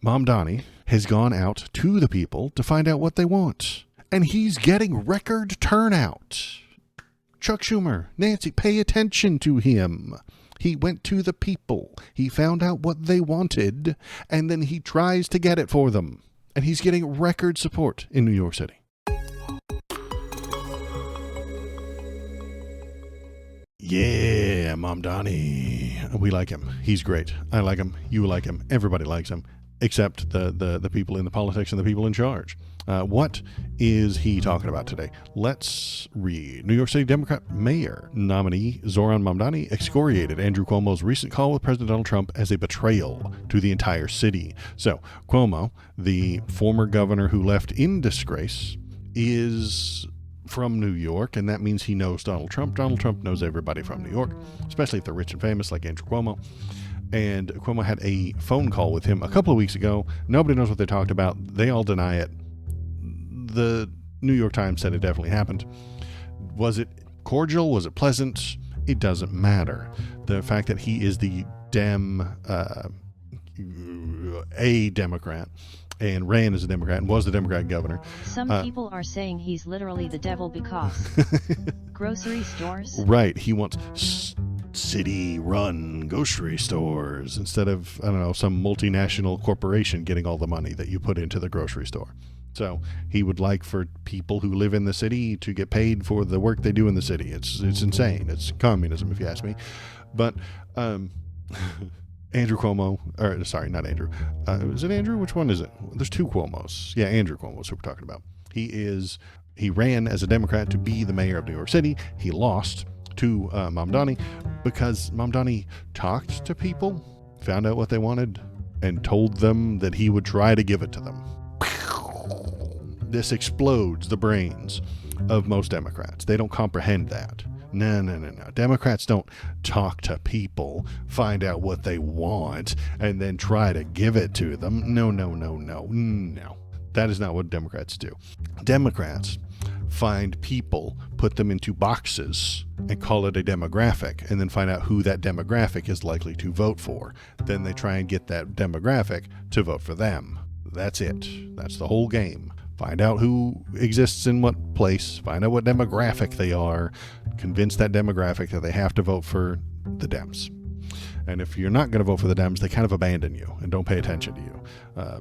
Mamdani has gone out to the people to find out what they want. And he's getting record turnout. Chuck Schumer, Nancy, pay attention to him. He went to the people. He found out what they wanted, and then he tries to get it for them. And he's getting record support in New York City. Yeah, Mamdani. We like him. He's great. I like him. You like him. Everybody likes him, except the people in the politics and the people in charge. What is he talking about today? Let's read. New York City Democrat mayor nominee Zohran Mamdani excoriated Andrew Cuomo's recent call with President Donald Trump as a betrayal to the entire city. So, Cuomo, the former governor who left in disgrace, is from New York, and that means he knows Donald Trump. Donald Trump knows everybody from New York, especially if they're rich and famous like Andrew Cuomo. And Cuomo had a phone call with him a couple of weeks ago. Nobody knows what they talked about. They all deny it. The New York Times said it definitely happened. Was it cordial? Was it pleasant? It doesn't matter. The fact that he is the a Democrat and ran as a Democrat and was the Democrat governor. Some people are saying he's literally the devil because grocery stores. Right. He wants city-run grocery stores instead of, I don't know, some multinational corporation getting all the money that you put into the grocery store. So he would like for people who live in the city to get paid for the work they do in the city. It's insane. It's communism, if you ask me. But Andrew Cuomo, or sorry, not Andrew. Is it Andrew? Which one is it? There's two Cuomos. Yeah, Andrew Cuomo is who we're talking about. He ran as a Democrat to be the mayor of New York City. He lost to Mamdani because Mamdani talked to people, found out what they wanted, and told them that he would try to give it to them. This explodes the brains of most Democrats. They don't comprehend that. No. Democrats don't talk to people, find out what they want, and then try to give it to them. No. That is not what Democrats do. Democrats find people, put them into boxes, and call it a demographic, and then find out who that demographic is likely to vote for. Then they try and get that demographic to vote for them. That's it. That's the whole game. Find out who exists in what place, find out what demographic they are, convince that demographic that they have to vote for the Dems. And if you're not going to vote for the Dems, they kind of abandon you and don't pay attention to you.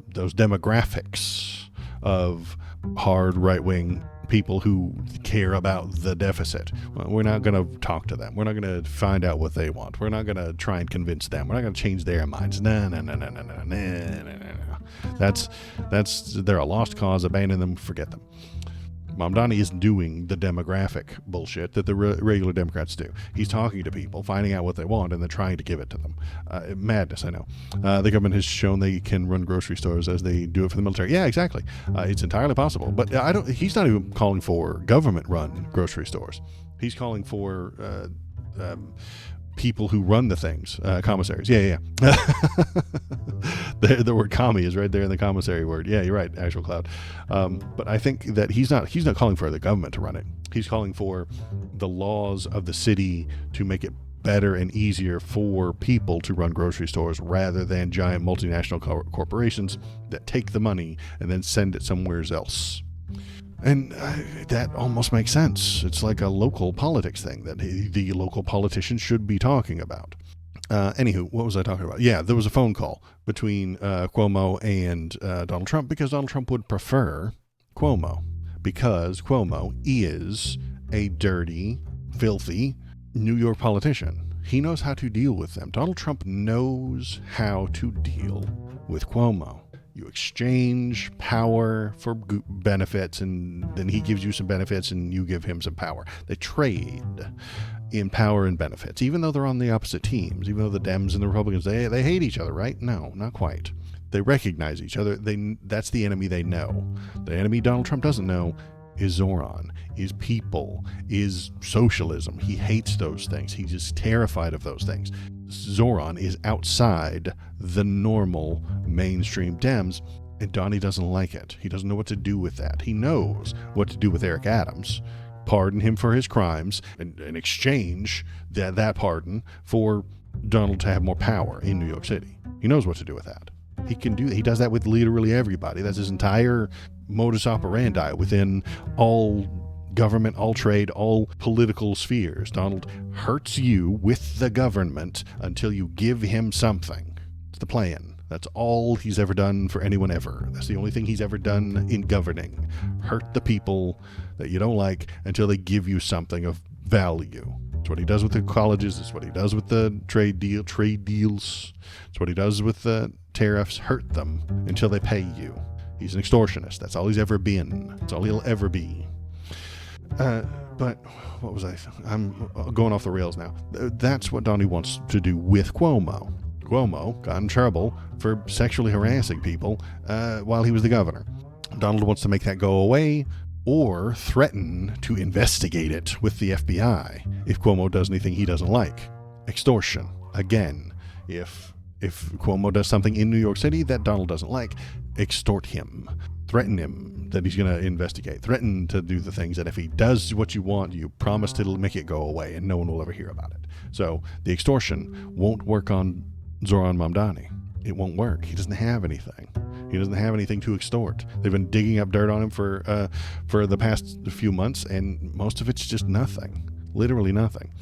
Those demographics of hard right-wing people who care about the deficit. Well, we're not going to talk to them. We're not going to find out what they want. We're not going to try and convince them. We're not going to change their minds. No. They're a lost cause. Abandon them. Forget them. Mamdani isn't doing the demographic bullshit that the regular Democrats do. He's talking to people, finding out what they want, and then trying to give it to them. Madness, I know. The government has shown they can run grocery stores as they do it for the military. Yeah, exactly. It's entirely possible. But he's not even calling for government-run grocery stores. He's calling for people who run the things, commissaries. Yeah. The word commie is right there in the commissary word. Yeah, you're right, actual cloud. But I think that he's not calling for the government to run it. He's calling for the laws of the city to make it better and easier for people to run grocery stores rather than giant multinational corporations that take the money and then send it somewhere else. And that almost makes sense. It's like a local politics thing that the local politicians should be talking about. Anywho, what was I talking about? Yeah, there was a phone call between Cuomo and Donald Trump because Donald Trump would prefer Cuomo because Cuomo is a dirty, filthy New York politician. He knows how to deal with them. Donald Trump knows how to deal with Cuomo. You exchange power for benefits, and then he gives you some benefits and you give him some power. They trade in power and benefits, even though they're on the opposite teams, even though the Dems and the Republicans, they hate each other, right? No, not quite. They recognize each other. That's the enemy they know. The enemy Donald Trump doesn't know is Zohran, is people, is socialism. He hates those things. He's just terrified of those things. Zohran is outside the normal mainstream Dems, and Donnie doesn't like it. He doesn't know what to do with that. He knows what to do with Eric Adams. Pardon him for his crimes and exchange that pardon for Donald to have more power in New York City. He knows what to do with that. He can do. He does that with literally everybody. That's his entire modus operandi within all government, all trade, all political spheres. Donald hurts you with the government until you give him something. It's the plan. That's all he's ever done for anyone ever. That's the only thing he's ever done in governing. Hurt the people that you don't like until they give you something of value. It's what he does with the colleges. It's what he does with the trade deals. It's what he does with the tariffs. Hurt them until they pay you. He's an extortionist. That's all he's ever been. That's all he'll ever be. But what was I? I'm going off the rails now. That's what Donnie wants to do with Cuomo. Cuomo got in trouble for sexually harassing people while he was the governor. Donald wants to make that go away or threaten to investigate it with the FBI if Cuomo does anything he doesn't like. Extortion. Again, if Cuomo does something in New York City that Donald doesn't like, extort him. Threaten him that he's going to investigate. Threaten to do the things that if he does what you want, you promise to make it go away and no one will ever hear about it. So the extortion won't work on Zohran Mamdani. It won't work. He doesn't have anything. He doesn't have anything to extort. They've been digging up dirt on him for the past few months, and most of it's just nothing. Literally nothing.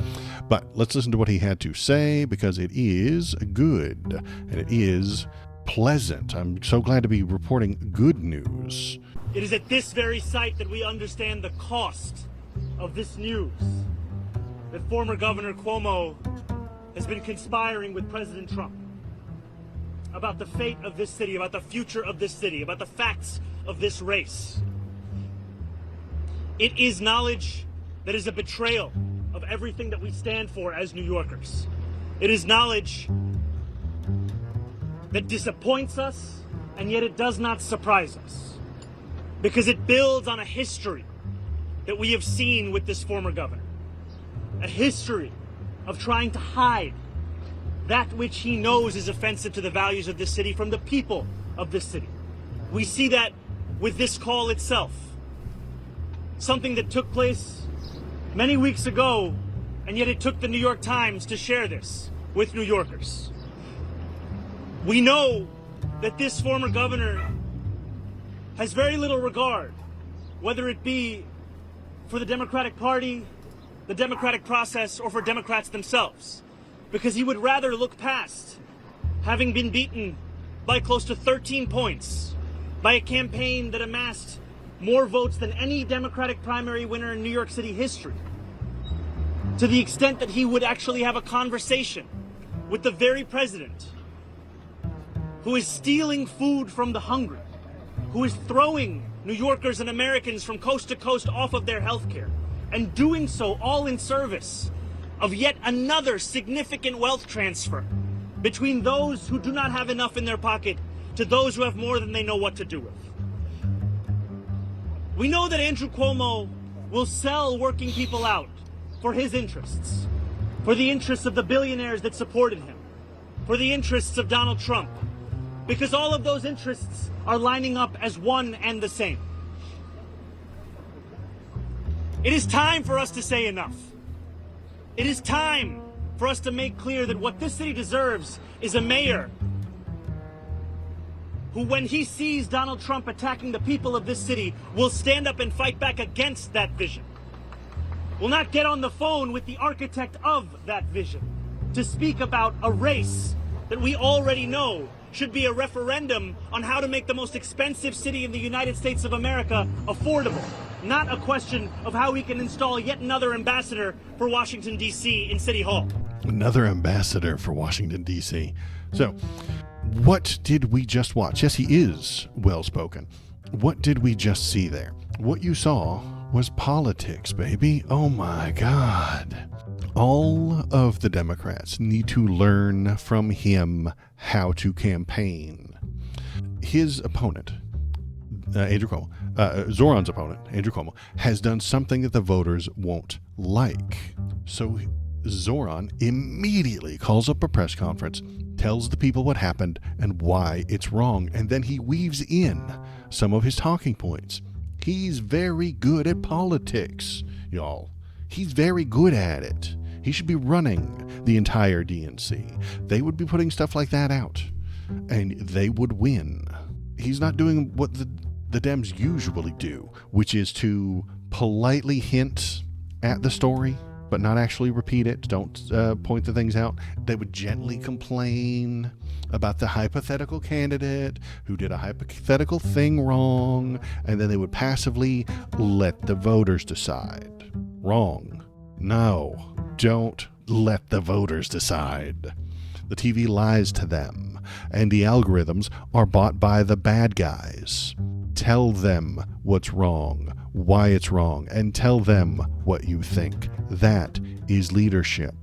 But let's listen to what he had to say, because it is good, and it is pleasant. I'm so glad to be reporting good news. It is at this very site that we understand the cost of this news, that former Governor Cuomo has been conspiring with President Trump about the fate of this city, about the future of this city, about the facts of this race. It is knowledge that is a betrayal of everything that we stand for as New Yorkers. It is knowledge that disappoints us, and yet it does not surprise us, because it builds on a history that we have seen with this former governor. A history of trying to hide that which he knows is offensive to the values of this city from the people of this city. We see that with this call itself. Something that took place many weeks ago, and yet it took the New York Times to share this with New Yorkers. We know that this former governor has very little regard, whether it be for the Democratic Party, the democratic process, or for Democrats themselves, because he would rather look past having been beaten by close to 13 points by a campaign that amassed more votes than any Democratic primary winner in New York City history, to the extent that he would actually have a conversation with the very president who is stealing food from the hungry, who is throwing New Yorkers and Americans from coast to coast off of their health care, and doing so all in service of yet another significant wealth transfer between those who do not have enough in their pocket to those who have more than they know what to do with. We know that Andrew Cuomo will sell working people out for his interests, for the interests of the billionaires that supported him, for the interests of Donald Trump, because all of those interests are lining up as one and the same. It is time for us to say enough. It is time for us to make clear that what this city deserves is a mayor who, when he sees Donald Trump attacking the people of this city, will stand up and fight back against that vision. Will not get on the phone with the architect of that vision to speak about a race that we already know should be a referendum on how to make the most expensive city in the United States of America affordable. Not a question of how we can install yet another ambassador for Washington, D.C. in City Hall. Another ambassador for Washington, D.C. So, what did we just watch? Yes, he is well-spoken. What did we just see there? What you saw was politics, baby. Oh my God. All of the Democrats need to learn from him how to campaign. His opponent, Andrew Cuomo, Zohran's opponent, Andrew Cuomo, has done something that the voters won't like. So Zohran immediately calls up a press conference, tells the people what happened and why it's wrong, and then he weaves in some of his talking points. He's very good at politics, y'all. He's very good at it. He should be running the entire DNC. They would be putting stuff like that out. and they would win. He's not doing what the Dems usually do, which is to politely hint at the story, but not actually repeat it. Don't point the things out. They would gently complain about the hypothetical candidate who did a hypothetical thing wrong, and then they would passively let the voters decide. Wrong. No, don't let the voters decide. The TV lies to them, and the algorithms are bought by the bad guys. Tell them what's wrong, why it's wrong, and tell them what you think. That is leadership.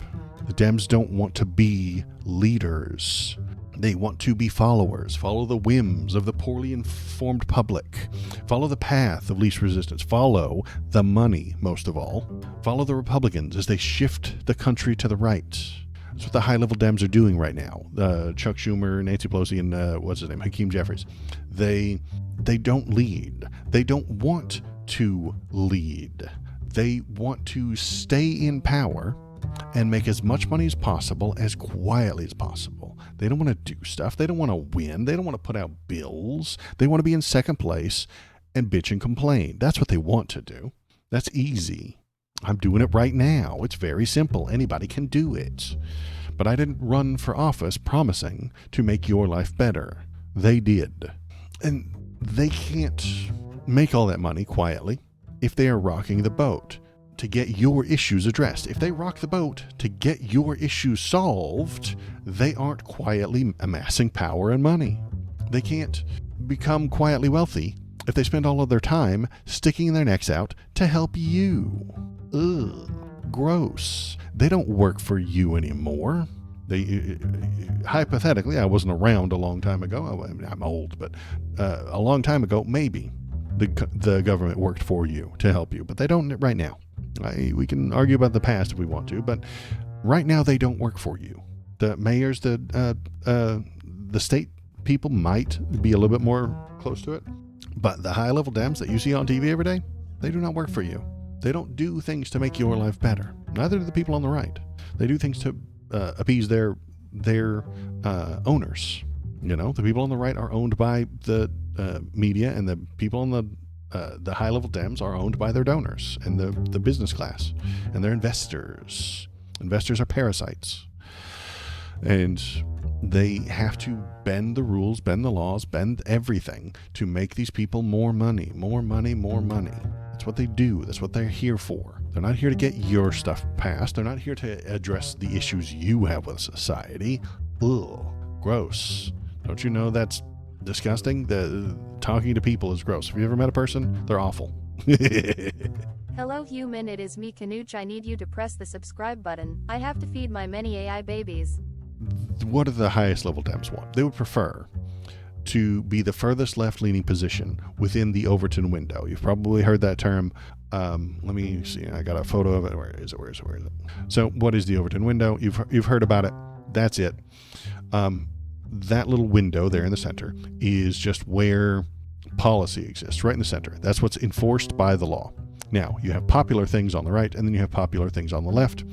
The Dems don't want to be leaders. They want to be followers. Follow the whims of the poorly informed public. Follow the path of least resistance. Follow the money, most of all. Follow the Republicans as they shift the country to the right. That's what the high-level Dems are doing right now. Chuck Schumer, Nancy Pelosi, and what's his name, Hakeem Jeffries. They don't lead. They don't want to lead. They want to stay in power and make as much money as possible, as quietly as possible. They don't want to do stuff. They don't want to win. They don't want to put out bills. They want to be in second place and bitch and complain. That's what they want to do. That's easy. I'm doing it right now. It's very simple. Anybody can do it. But I didn't run for office promising to make your life better. They did. And they can't make all that money quietly if they are rocking the boat to get your issues addressed. If they rock the boat to get your issues solved, they aren't quietly amassing power and money. They can't become quietly wealthy if they spend all of their time sticking their necks out to help you. Ugh, gross. They don't work for you anymore. They hypothetically, I wasn't around a long time ago. I'm old, but a long time ago, maybe the government worked for you to help you, but they don't right now. We can argue about the past if we want to, but right now they don't work for you. The mayors, the state people might be a little bit more close to it, but the high-level Dems that you see on TV every day, they do not work for you. They don't do things to make your life better. Neither do the people on the right. They do things to appease their owners. You know, the people on the right are owned by the media, and the people on the high-level Dems are owned by their donors and the business class and their investors. Investors are parasites. And they have to bend the rules, bend the laws, bend everything to make these people more money, more money, more money. That's what they do. That's what they're here for. They're not here to get your stuff passed. They're not here to address the issues you have with society. Ugh, gross. Don't you know that's disgusting? Talking to people is gross. Have you ever met a person? They're awful. Hello human, it is me Kanuch. I need you to press the subscribe button. I have to feed my many AI babies. What do the highest level Dems want? They would prefer to be the furthest left-leaning position within the Overton window. You've probably heard that term. Let me see. I got a photo of it. Where is it? So what is the Overton window? You've heard about it. That's it. That little window there in the center is just where policy exists, right in the center. That's what's enforced by the law. Now, you have popular things on the right, and then you have popular things on the left.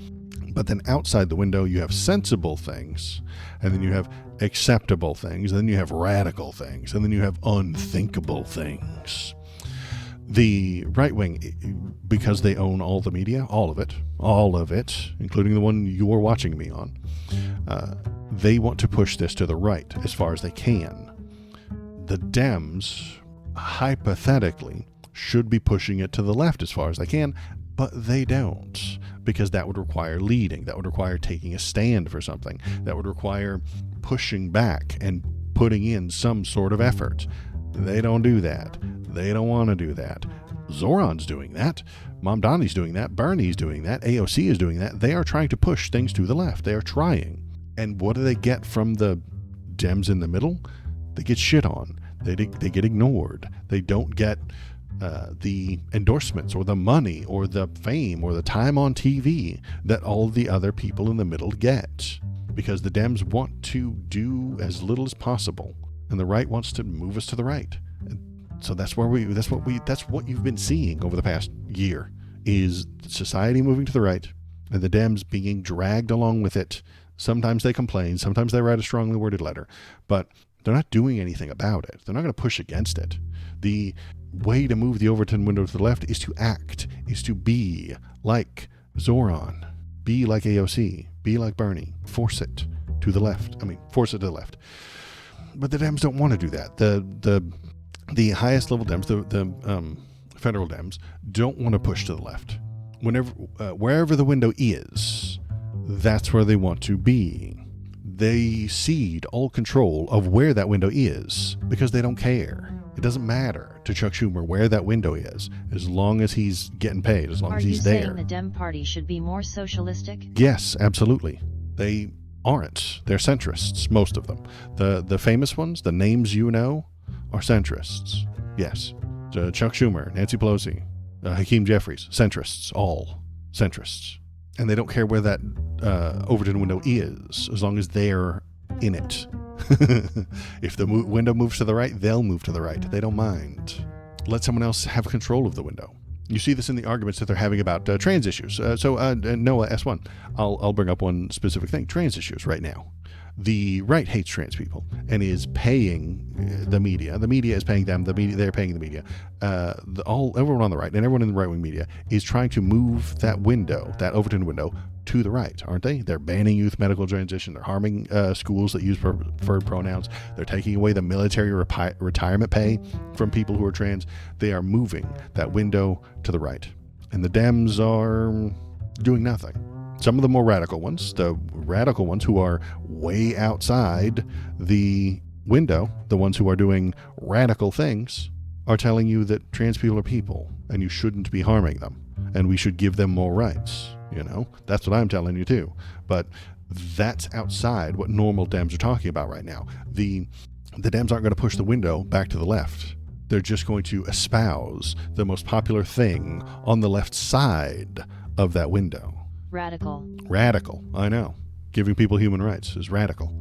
But then outside the window, you have sensible things, and then you have acceptable things, and then you have radical things, and then you have unthinkable things. The right wing, because they own all the media, all of it, including the one you're watching me on, they want to push this to the right as far as they can. The Dems, hypothetically, should be pushing it to the left as far as they can, but they don't, because that would require leading. That would require taking a stand for something. That would require pushing back and putting in some sort of effort. They don't do that. They don't want to do that. Zohran's doing that. Mamdani's doing that. Bernie's doing that. AOC is doing that. They are trying to push things to the left. They are trying. And what do they get from the Dems in the middle? They get shit on. They get ignored. They don't get the endorsements or the money or the fame or the time on TV that all the other people in the middle get, because the Dems want to do as little as possible, and the right wants to move us to the right. And so that's what you've been seeing over the past year, is society moving to the right and the Dems being dragged along with it Sometimes they complain. Sometimes they write a strongly worded letter. But they're not doing anything about it. They're not going to push against it. The way to move the Overton window to the left is to act, is to be like Zohran, be like AOC, be like Bernie. Force it to the left. Force it to the left. But the Dems don't want to do that. The highest level Dems, the federal Dems, don't want to push to the left. Wherever the window is, that's where they want to be. They cede all control of where that window is because they don't care. It doesn't matter to Chuck Schumer where that window is, as long as he's getting paid, as long as he's there. Are you saying the Dem Party should be more socialistic? Yes, absolutely. They aren't. They're centrists, most of them. The famous ones, the names you know, are centrists. Yes. Chuck Schumer, Nancy Pelosi, Hakeem Jeffries, centrists, all centrists. And they don't care where that Overton window is, as long as they're in it. If the window moves to the right, they'll move to the right. They don't mind. Let someone else have control of the window. You see this in the arguments that they're having about trans issues. Noah S1, I'll bring up one specific thing. Trans issues right now. The right hates trans people and is paying the media. The media is paying them. They're paying the media. Everyone on the right and everyone in the right-wing media is trying to move that window, that Overton window, to the right, aren't they? They're banning youth medical transition. They're harming schools that use preferred pronouns. They're taking away the military retirement pay from people who are trans. They are moving that window to the right. And the Dems are doing nothing. Some of the more radical ones, the radical ones who are way outside the window, the ones who are doing radical things, are telling you that trans people are people and you shouldn't be harming them and we should give them more rights. That's what I'm telling you too. But that's outside what normal Dems are talking about right now. The Dems aren't going to push the window back to the left. They're just going to espouse the most popular thing on the left side of that window. Radical, I know. Giving people human rights is radical.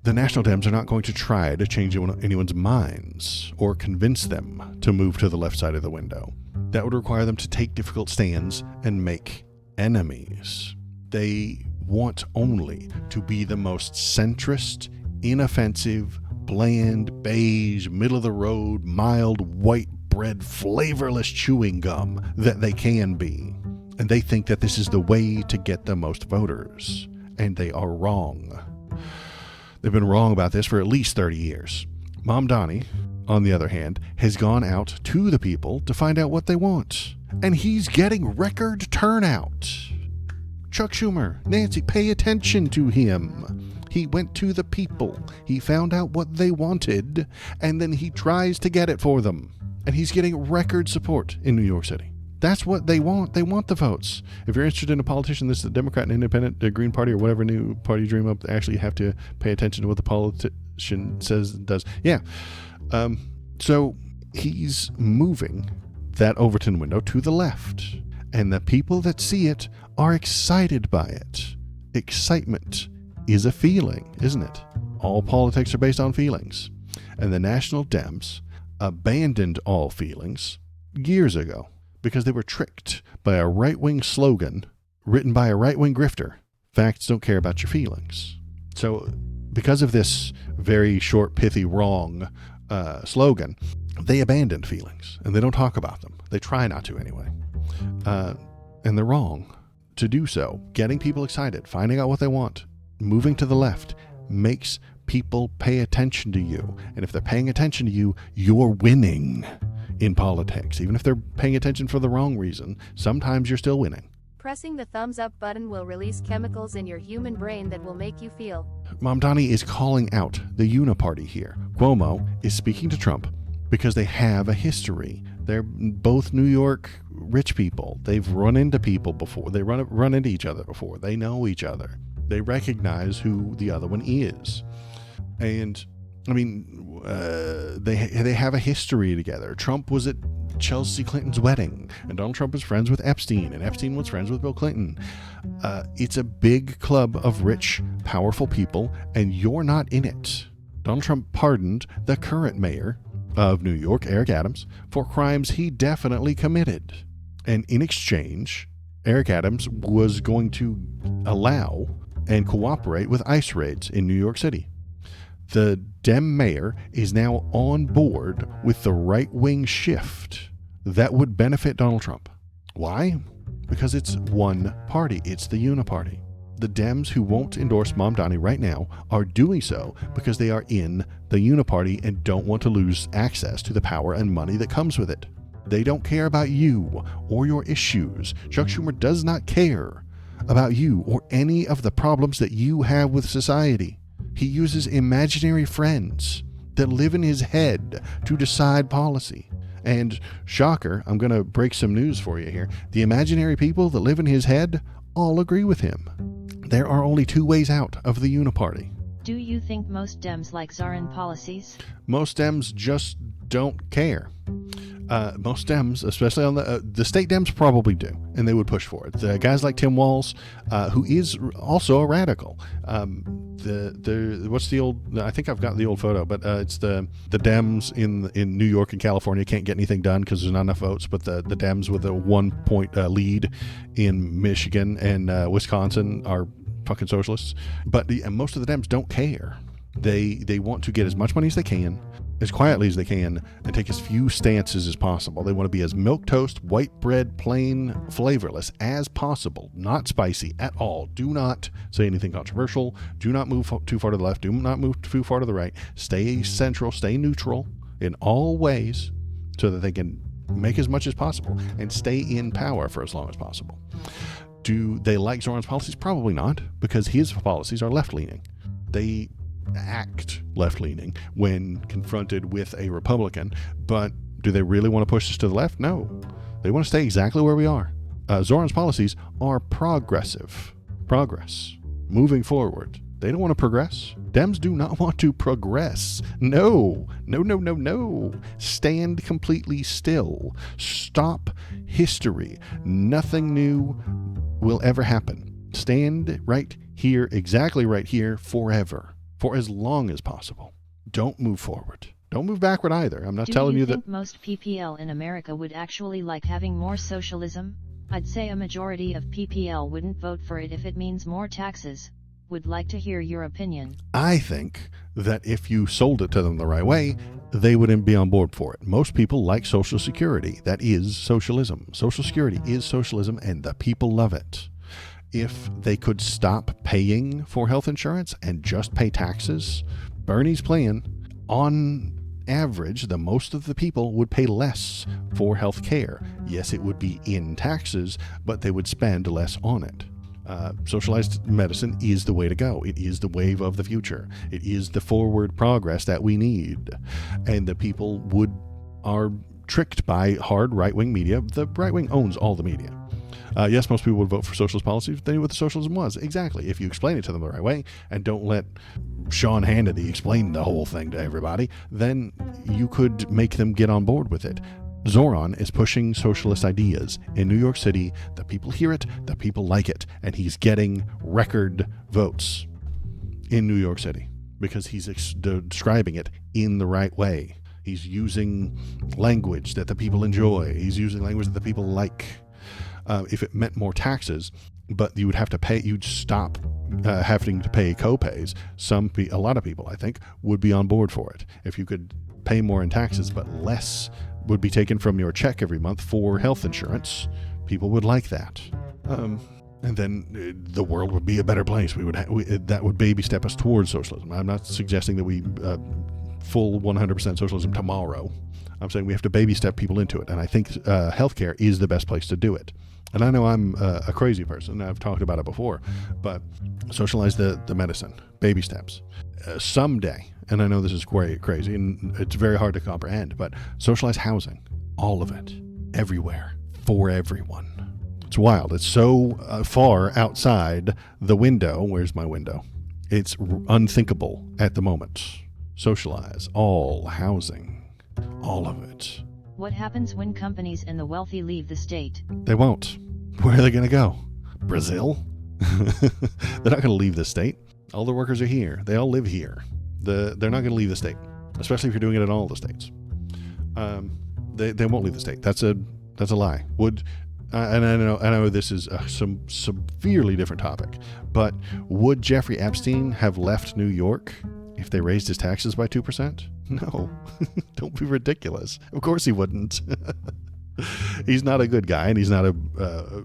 The National Dems are not going to try to change anyone's minds or convince them to move to the left side of the window. That would require them to take difficult stands and make enemies. They want only to be the most centrist, inoffensive, bland, beige, middle-of-the-road, mild, white bread, flavorless chewing gum that they can be. And they think that this is the way to get the most voters. And they are wrong. They've been wrong about this for at least 30 years. Mamdani, on the other hand, has gone out to the people to find out what they want. And he's getting record turnout. Chuck Schumer, Nancy, pay attention to him. He went to the people. He found out what they wanted, and then he tries to get it for them. And he's getting record support in New York City. That's what they want. They want the votes. If you're interested in a politician that's a Democrat and Independent, the Green Party, or whatever new party you dream up, actually you have to pay attention to what the politician says and does. Yeah. So he's moving that Overton window to the left. And the people that see it are excited by it. Excitement is a feeling, isn't it? All politics are based on feelings. And the National Dems abandoned all feelings years ago, because they were tricked by a right-wing slogan written by a right-wing grifter. Facts don't care about your feelings. So because of this very short, pithy, wrong slogan, they abandoned feelings, and they don't talk about them. They try not to anyway. And they're wrong to do so. Getting people excited, finding out what they want, moving to the left makes people pay attention to you. And if they're paying attention to you, you're winning in politics. Even if they're paying attention for the wrong reason, sometimes you're still winning. Pressing the thumbs up button will release chemicals in your human brain that will make you feel. Mamdani is calling out the Uni-Party here. Cuomo is speaking to Trump because they have a history. They're both New York rich people. They've run into people before. They run into each other before. They know each other. They recognize who the other one is. And they have a history together. Trump was at Chelsea Clinton's wedding, and Donald Trump was friends with Epstein, and Epstein was friends with Bill Clinton. It's a big club of rich, powerful people, and you're not in it. Donald Trump pardoned the current mayor of New York, Eric Adams, for crimes he definitely committed. And in exchange, Eric Adams was going to allow and cooperate with ICE raids in New York City. The Dem mayor is now on board with the right-wing shift that would benefit Donald Trump. Why? Because it's one party. It's the Uni-Party. The Dems who won't endorse Mamdani right now are doing so because they are in the Uni-Party and don't want to lose access to the power and money that comes with it. They don't care about you or your issues. Chuck Schumer does not care about you or any of the problems that you have with society. He uses imaginary friends that live in his head to decide policy. And shocker, I'm going to break some news for you here. The imaginary people that live in his head all agree with him. There are only two ways out of the Uni-Party. Do you think most Dems like Zohran policies? Most Dems just don't care. Most Dems, especially on the state Dems, probably do, and they would push for it. The guys like Tim Walz, who is also a radical. What's the old? I think I've got the old photo, but it's the Dems in New York and California can't get anything done because there's not enough votes. But the Dems with a 1 point lead in Michigan and Wisconsin are fucking socialists. But most of the Dems don't care. They want to get as much money as they can, as quietly as they can, and take as few stances as possible. They want to be as milquetoast, white bread, plain, flavorless as possible, not spicy at all. Do not say anything controversial. Do not move too far to the left. Do not move too far to the right. Stay central, stay neutral in all ways so that they can make as much as possible and stay in power for as long as possible. Do they like Zohran's policies? Probably not, because his policies are left-leaning. They act left-leaning when confronted with a Republican, but do they really want to push us to the left? No. They want to stay exactly where we are. Zohran's policies are progressive. Progress. Moving forward. They don't want to progress. Dems do not want to progress. No. No, no, no, no. Stand completely still. Stop history. Nothing new will ever happen. Stand right here, exactly right here, forever. For as long as possible. Don't move forward. Don't move backward either. I'm not telling you that. Do you think most PPL in America would actually like having more socialism? I'd say a majority of PPL wouldn't vote for it if it means more taxes. Would like to hear your opinion. I think that if you sold it to them the right way, they wouldn't be on board for it. Most people like Social Security. That is socialism. Social Security is socialism, and the people love it. If they could stop paying for health insurance and just pay taxes, Bernie's plan, on average, the most of the people would pay less for health care. Yes, it would be in taxes, but they would spend less on it. Socialized medicine is the way to go. It is the wave of the future. It is the forward progress that we need. And the people are tricked by hard right-wing media. The right-wing owns all the media. Yes, most people would vote for socialist policies. They knew what the socialism was. Exactly. If you explain it to them the right way and don't let Sean Hannity explain the whole thing to everybody, then you could make them get on board with it. Zohran is pushing socialist ideas in New York City. The people hear it, the people like it, and he's getting record votes in New York City because he's describing it in the right way. He's using language that the people enjoy. He's using language that the people like. If it meant more taxes, but you would have to pay, you'd stop having to pay co-pays. A lot of people, I think, would be on board for it. If you could pay more in taxes, but less would be taken from your check every month for health insurance, people would like that. And then the world would be a better place. That would baby step us towards socialism. I'm not suggesting that we full 100% socialism tomorrow. I'm saying we have to baby step people into it. And I think healthcare is the best place to do it. And I know I'm a crazy person. I've talked about it before. But socialize the medicine. Baby steps. Someday, and I know this is crazy, and it's very hard to comprehend, but socialize housing. All of it. Everywhere. For everyone. It's wild. It's so far outside the window. Where's my window? It's unthinkable at the moment. Socialize all housing. All of it. What happens when companies and the wealthy leave the state? They won't. Where are they going to go? Brazil? They're not going to leave the state. All the workers are here. They all live here. They're not going to leave the state, especially if you're doing it in all the states. They won't leave the state. That's a lie. and I know this is some severely different topic, but would Jeffrey Epstein have left New York if they raised his taxes by 2%? No. Don't be ridiculous. Of course he wouldn't. He's not a good guy, and he's not a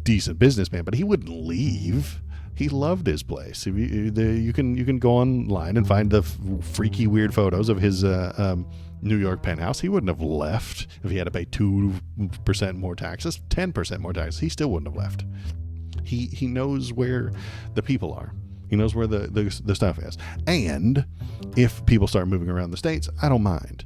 decent businessman, but he wouldn't leave. He loved his place. If you can go online and find the freaky, weird photos of his New York penthouse. He wouldn't have left if he had to pay 2% more taxes, 10% more taxes. He still wouldn't have left. He knows where the people are. He knows where the stuff is. And if people start moving around the states, I don't mind.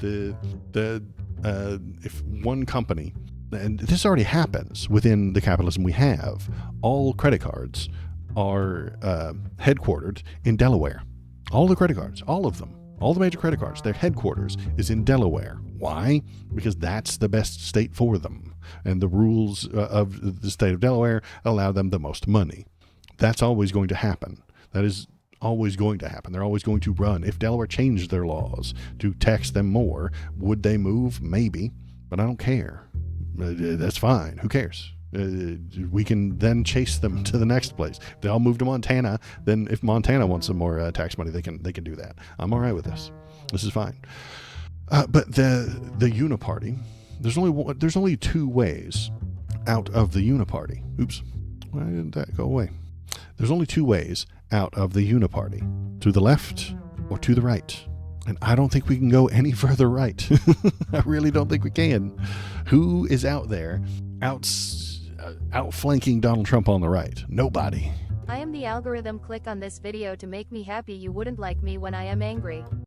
If one company, and this already happens within the capitalism we have, all credit cards are headquartered in Delaware. All the credit cards, all of them, all the major credit cards, their headquarters is in Delaware. Why? Because that's the best state for them. And the rules of the state of Delaware allow them the most money. That's always going to happen. That is always going to happen. They're always going to run. If Delaware changed their laws to tax them more, would they move? Maybe, but I don't care. That's fine. Who cares? We can then chase them to the next place. If they all move to Montana, then if Montana wants some more tax money, they can do that. I'm all right with this. This is fine. But the Uni-Party, there's only two ways out of the Uni-Party. Oops, why did that go away? There's only two ways out of the Uni-Party: to the left or to the right. And I don't think we can go any further right. I really don't think we can. Who is out there outflanking Donald Trump on the right? Nobody. I am the algorithm. Click on this video to make me happy. You wouldn't like me when I am angry.